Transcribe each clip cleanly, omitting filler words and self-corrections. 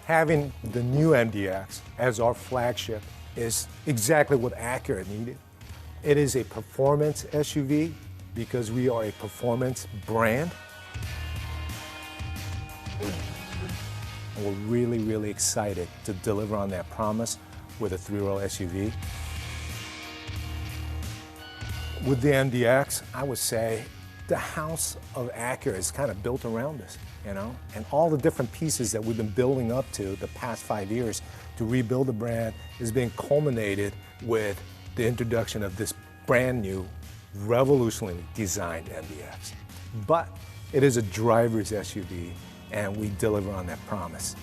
Having the new MDX as our flagship is exactly what Acura needed. It is a performance SUV because we are a performance brand. And we're really, really excited to deliver on that promise with a three-row SUV. With the MDX, I would say the house of Acura is kind of built around us, you know? And all the different pieces that we've been building up to the past 5 years to rebuild the brand is being culminated with the introduction of this brand new, revolutionarily designed MDX. But it is a driver's SUV, and we deliver on that promise.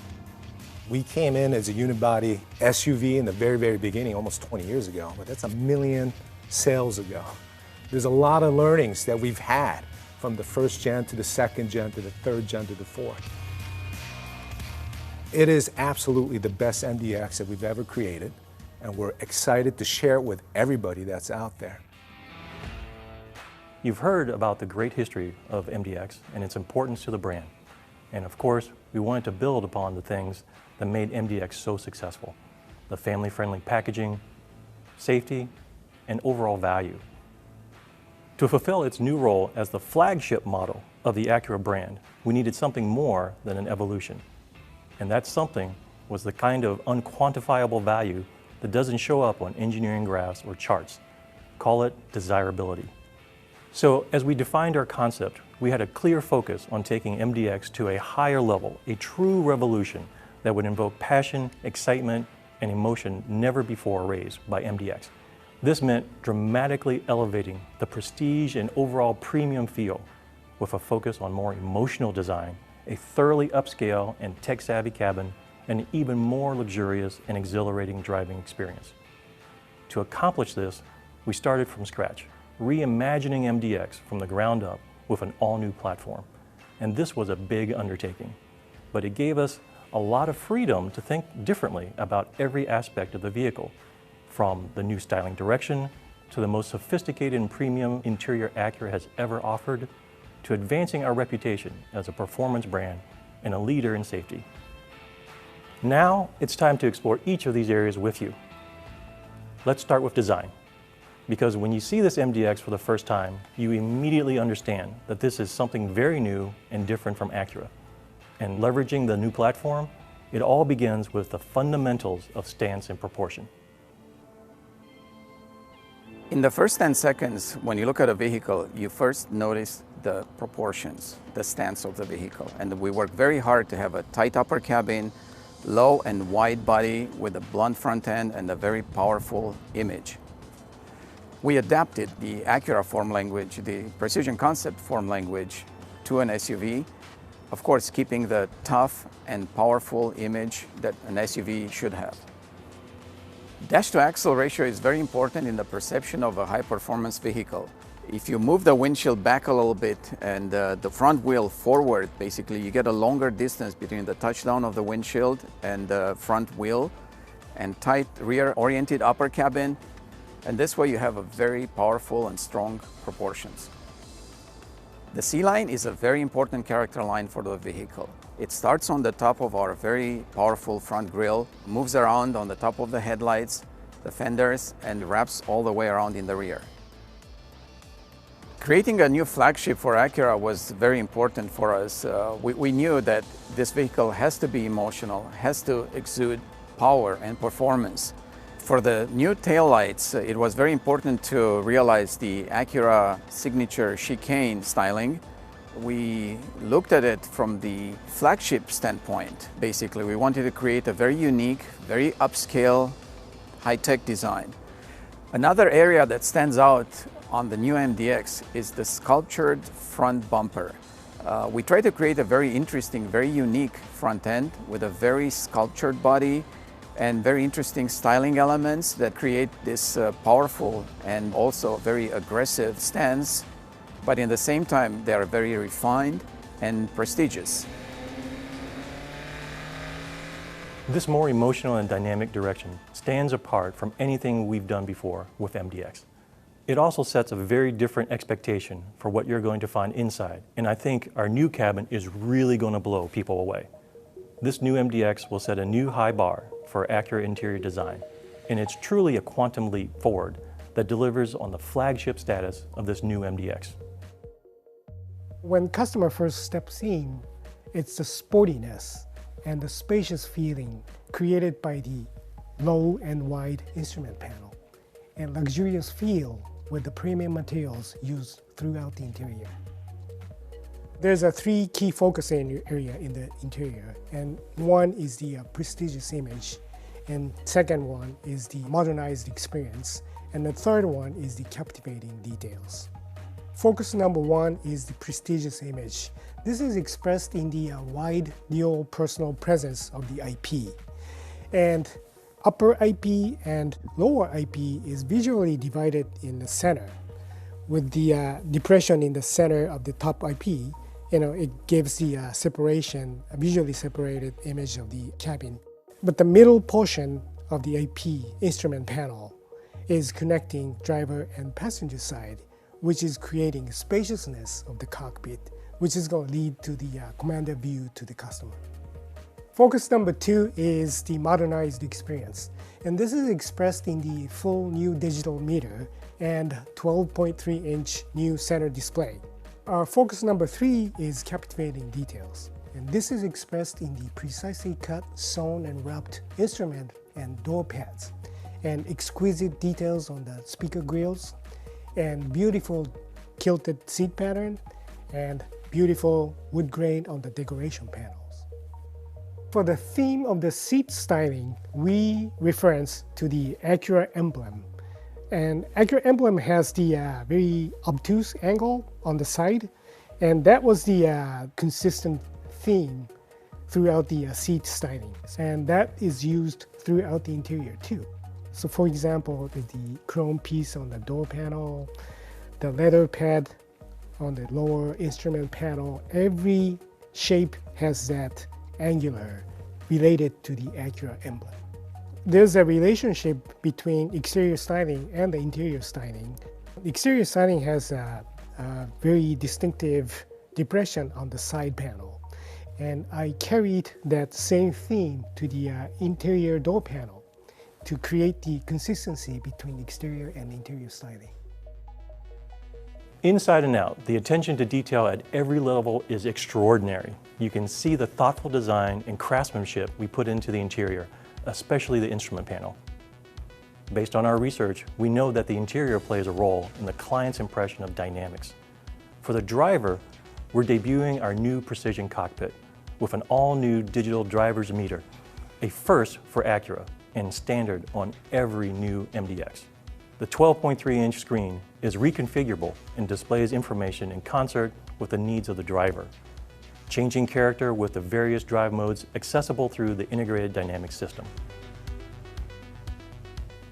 We came in as a unibody SUV in the very, very beginning, almost 20 years ago, but that's 1 million sales ago. There's a lot of learnings that we've had from the first gen to the second gen to the third gen to the fourth. It is absolutely the best MDX that we've ever created, and we're excited to share it with everybody that's out there. You've heard about the great history of MDX and its importance to the brand. And of course, we wanted to build upon the things that made MDX so successful: the family-friendly packaging, safety, and overall value. To fulfill its new role as the flagship model of the Acura brand, we needed something more than an evolution. And that something was the kind of unquantifiable value that doesn't show up on engineering graphs or charts. Call it desirability. So as we defined our concept, we had a clear focus on taking MDX to a higher level, a true revolution that would invoke passion, excitement, and emotion never before raised by MDX. This meant dramatically elevating the prestige and overall premium feel with a focus on more emotional design, a thoroughly upscale and tech-savvy cabin, and an even more luxurious and exhilarating driving experience. To accomplish this, we started from scratch, reimagining MDX from the ground up with an all-new platform. And this was a big undertaking, but it gave us a lot of freedom to think differently about every aspect of the vehicle, from the new styling direction to the most sophisticated and premium interior Acura has ever offered, to advancing our reputation as a performance brand and a leader in safety. Now it's time to explore each of these areas with you. Let's start with design, because when you see this MDX for the first time, you immediately understand that this is something very new and different from Acura. And leveraging the new platform, it all begins with the fundamentals of stance and proportion. In the first 10 seconds, when you look at a vehicle, you first notice the proportions, the stance of the vehicle. And we work very hard to have a tight upper cabin, low and wide body with a blunt front end and a very powerful image. We adapted the Acura form language, the precision concept form language, to an SUV, of course keeping the tough and powerful image that an SUV should have. Dash-to-axle ratio is very important in the perception of a high-performance vehicle. If you move the windshield back a little bit and the front wheel forward, basically you get a longer distance between the touchdown of the windshield and the front wheel, and tight rear-oriented upper cabin, and this way you have a very powerful and strong proportions. The C-line is a very important character line for the vehicle. It starts on the top of our very powerful front grille, moves around on the top of the headlights, the fenders, and wraps all the way around in the rear. Creating a new flagship for Acura was very important for us. We knew that this vehicle has to be emotional, has to exude power and performance. For the new taillights, it was very important to realize the Acura signature chicane styling. We looked at it from the flagship standpoint. Basically, we wanted to create a very unique, very upscale, high-tech design. Another area that stands out on the new MDX is the sculptured front bumper. We tried to create a very interesting, very unique front end with a very sculptured body and very interesting styling elements that create this powerful and also very aggressive stance, but in the same time they are very refined and prestigious. This more emotional and dynamic direction stands apart from anything we've done before with MDX. It also sets a very different expectation for what you're going to find inside, and I think our new cabin is really going to blow people away. This new MDX will set a new high bar for Acura interior design, and it's truly a quantum leap forward that delivers on the flagship status of this new MDX. When customer first steps in, it's the sportiness and the spacious feeling created by the low and wide instrument panel, and luxurious feel with the premium materials used throughout the interior. There's three key focus area in the interior, and one is the prestigious image, and second one is the modernized experience, and the third one is the captivating details. Focus number one is the prestigious image. This is expressed in the wide dual personal presence of the IP. And upper IP and lower IP is visually divided in the center. With the depression in the center of the top IP, it gives the separation, a visually separated image of the cabin. But the middle portion of the IP instrument panel is connecting driver and passenger side, which is creating spaciousness of the cockpit, which is going to lead to the commander view to the customer. Focus number two is the modernized experience, and this is expressed in the full new digital meter and 12.3-inch new center display. Focus number three is captivating details, and this is expressed in the precisely cut, sewn, and wrapped instrument and door pads, and exquisite details on the speaker grilles, and beautiful kilted seat pattern, and beautiful wood grain on the decoration panels. For the theme of the seat styling, we reference to the Acura emblem. And Acura emblem has the very obtuse angle on the side, and that was the consistent theme throughout the seat styling. And that is used throughout the interior too. So for example, the chrome piece on the door panel, the leather pad on the lower instrument panel, every shape has that angular related to the Acura emblem. There's a relationship between exterior styling and the interior styling. The exterior styling has a very distinctive depression on the side panel, and I carried that same theme to the interior door panel to create the consistency between exterior and interior styling. Inside and out, the attention to detail at every level is extraordinary. You can see the thoughtful design and craftsmanship we put into the interior, especially the instrument panel. Based on our research, we know that the interior plays a role in the client's impression of dynamics. For the driver, we're debuting our new precision cockpit with an all-new digital driver's meter, a first for Acura and standard on every new MDX. The 12.3-inch screen is reconfigurable and displays information in concert with the needs of the driver, changing character with the various drive modes accessible through the integrated dynamic system.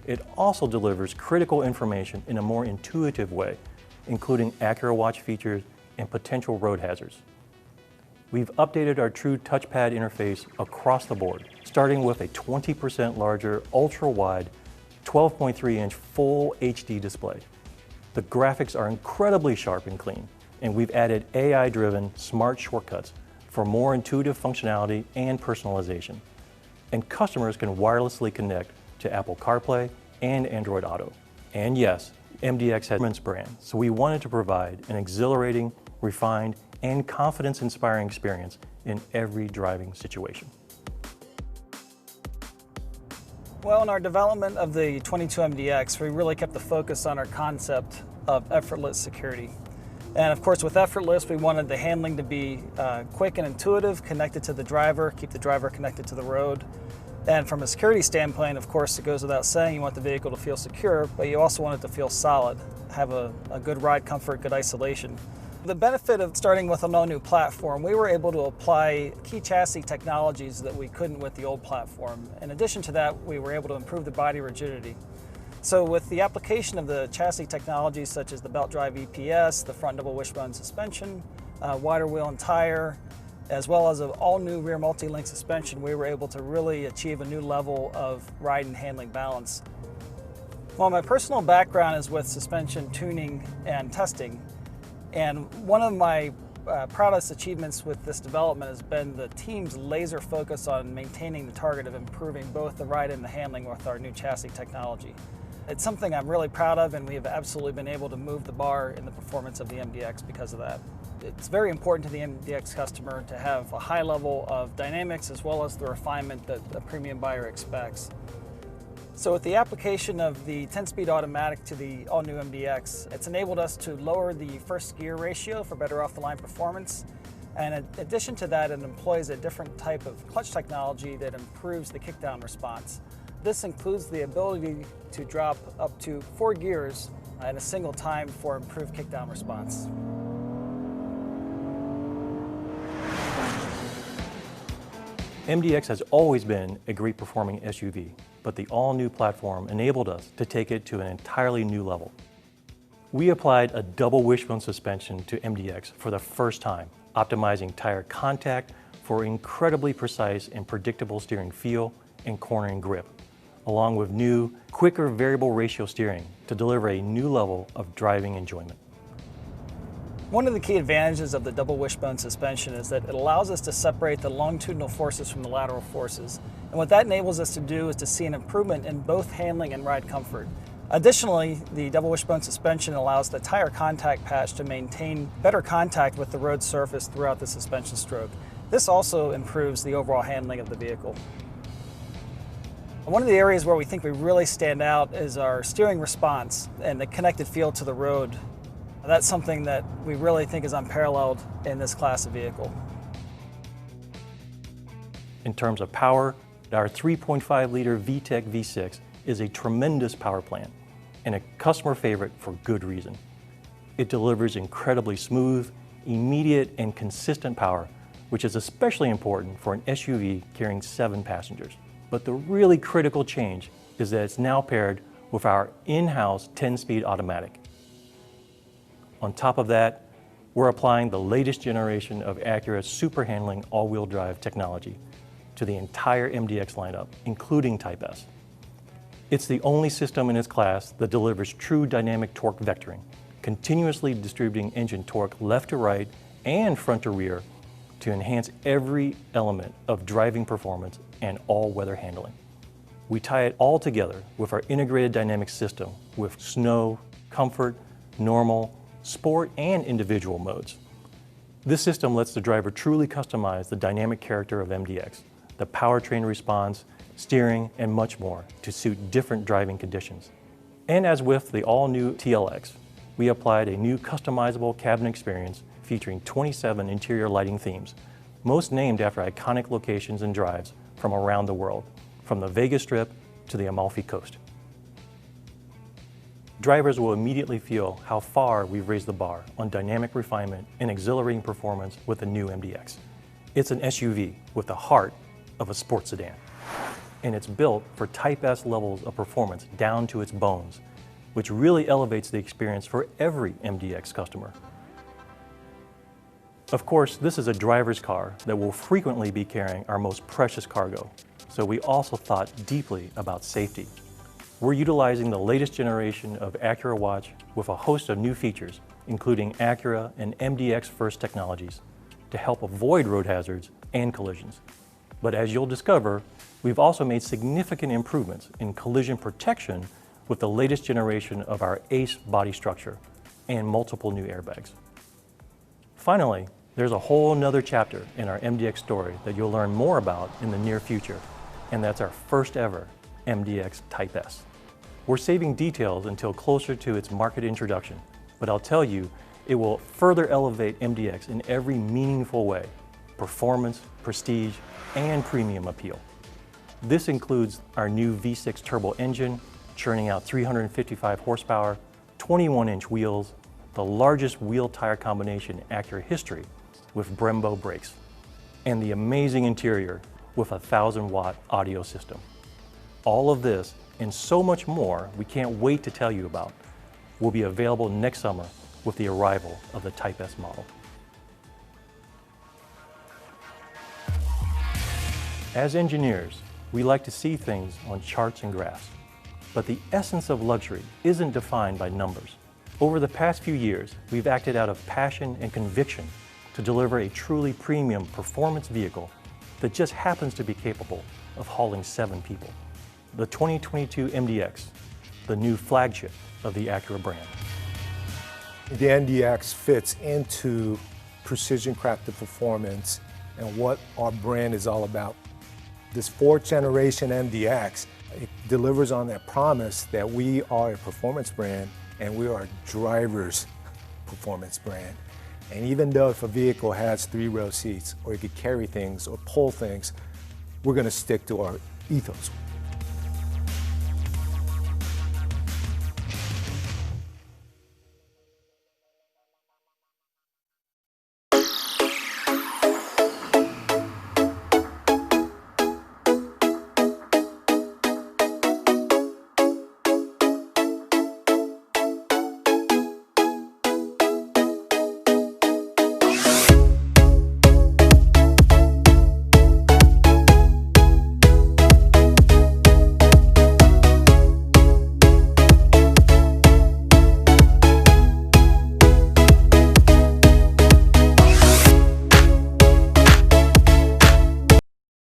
It also delivers critical information in a more intuitive way, including Acura Watch features and potential road hazards. We've updated our true touchpad interface across the board, starting with a 20% larger, ultra-wide, 12.3-inch full HD display. The graphics are incredibly sharp and clean, and we've added AI-driven smart shortcuts for more intuitive functionality and personalization. And customers can wirelessly connect to Apple CarPlay and Android Auto. And yes, MDX has immense brand, so we wanted to provide an exhilarating, refined, and confidence-inspiring experience in every driving situation. Well, in our development of the 22 MDX, we really kept the focus on our concept of effortless security. And of course, with effortless, we wanted the handling to be quick and intuitive, connected to the driver, keep the driver connected to the road. And from a security standpoint, of course, it goes without saying, you want the vehicle to feel secure, but you also want it to feel solid, have a good ride comfort, good isolation. The benefit of starting with an all-new platform, we were able to apply key chassis technologies that we couldn't with the old platform. In addition to that, we were able to improve the body rigidity. So with the application of the chassis technologies such as the belt drive EPS, the front double wishbone suspension, wider wheel and tire, as well as an all-new rear multi-link suspension, we were able to really achieve a new level of ride and handling balance. Well, my personal background is with suspension tuning and testing. And one of my proudest achievements with this development has been the team's laser focus on maintaining the target of improving both the ride and the handling with our new chassis technology. It's something I'm really proud of, and we have absolutely been able to move the bar in the performance of the MDX because of that. It's very important to the MDX customer to have a high level of dynamics as well as the refinement that a premium buyer expects. So with the application of the 10-speed automatic to the all-new MDX, it's enabled us to lower the first gear ratio for better off-the-line performance. And in addition to that, it employs a different type of clutch technology that improves the kickdown response. This includes the ability to drop up to 4 gears in a single time for improved kickdown response. MDX has always been a great performing SUV, but the all-new platform enabled us to take it to an entirely new level. We applied a double wishbone suspension to MDX for the first time, optimizing tire contact for incredibly precise and predictable steering feel and cornering grip, along with new, quicker variable ratio steering to deliver a new level of driving enjoyment. One of the key advantages of the double wishbone suspension is that it allows us to separate the longitudinal forces from the lateral forces. And what that enables us to do is to see an improvement in both handling and ride comfort. Additionally, the double wishbone suspension allows the tire contact patch to maintain better contact with the road surface throughout the suspension stroke. This also improves the overall handling of the vehicle. One of the areas where we think we really stand out is our steering response and the connected feel to the road. That's something that we really think is unparalleled in this class of vehicle. In terms of power, our 3.5-liter VTEC V6 is a tremendous power plant and a customer favorite for good reason. It delivers incredibly smooth, immediate, and consistent power, which is especially important for an SUV carrying 7 passengers. But the really critical change is that it's now paired with our in-house 10-speed automatic. On top of that, we're applying the latest generation of Acura's super handling all-wheel drive technology to the entire MDX lineup, including Type S. It's the only system in its class that delivers true dynamic torque vectoring, continuously distributing engine torque left to right and front to rear to enhance every element of driving performance and all-weather handling. We tie it all together with our integrated dynamic system with snow, comfort, normal, sport, and individual modes. This system lets the driver truly customize the dynamic character of MDX, the powertrain response, steering, and much more to suit different driving conditions. And as with the all-new TLX, we applied a new customizable cabin experience featuring 27 interior lighting themes, most named after iconic locations and drives from around the world, from the Vegas Strip to the Amalfi Coast. Drivers will immediately feel how far we've raised the bar on dynamic refinement and exhilarating performance with the new MDX. It's an SUV with the heart of a sports sedan, and it's built for Type S levels of performance down to its bones, which really elevates the experience for every MDX customer. Of course, this is a driver's car that will frequently be carrying our most precious cargo, so we also thought deeply about safety. We're utilizing the latest generation of Acura Watch with a host of new features, including Acura and MDX First technologies, to help avoid road hazards and collisions. But as you'll discover, we've also made significant improvements in collision protection with the latest generation of our ACE body structure and multiple new airbags. Finally, there's a whole nother chapter in our MDX story that you'll learn more about in the near future, and that's our first ever MDX Type S. We're saving details until closer to its market introduction, but I'll tell you, it will further elevate MDX in every meaningful way: performance, prestige, and premium appeal. This includes our new V6 turbo engine, churning out 355 horsepower, 21-inch wheels, the largest wheel tire combination in Acura history with Brembo brakes, and the amazing interior with a 1,000-watt audio system. All of this and so much more we can't wait to tell you about will be available next summer with the arrival of the Type S model. As engineers, we like to see things on charts and graphs, but the essence of luxury isn't defined by numbers. Over the past few years, we've acted out of passion and conviction to to deliver a truly premium performance vehicle that just happens to be capable of hauling 7 people. The 2022 MDX, the new flagship of the Acura brand. The MDX fits into precision crafted performance and what our brand is all about. This 4th generation MDX, it delivers on that promise that we are a performance brand and we are a driver's performance brand. And even though if a vehicle has 3-row seats or it could carry things or pull things, we're going to stick to our ethos.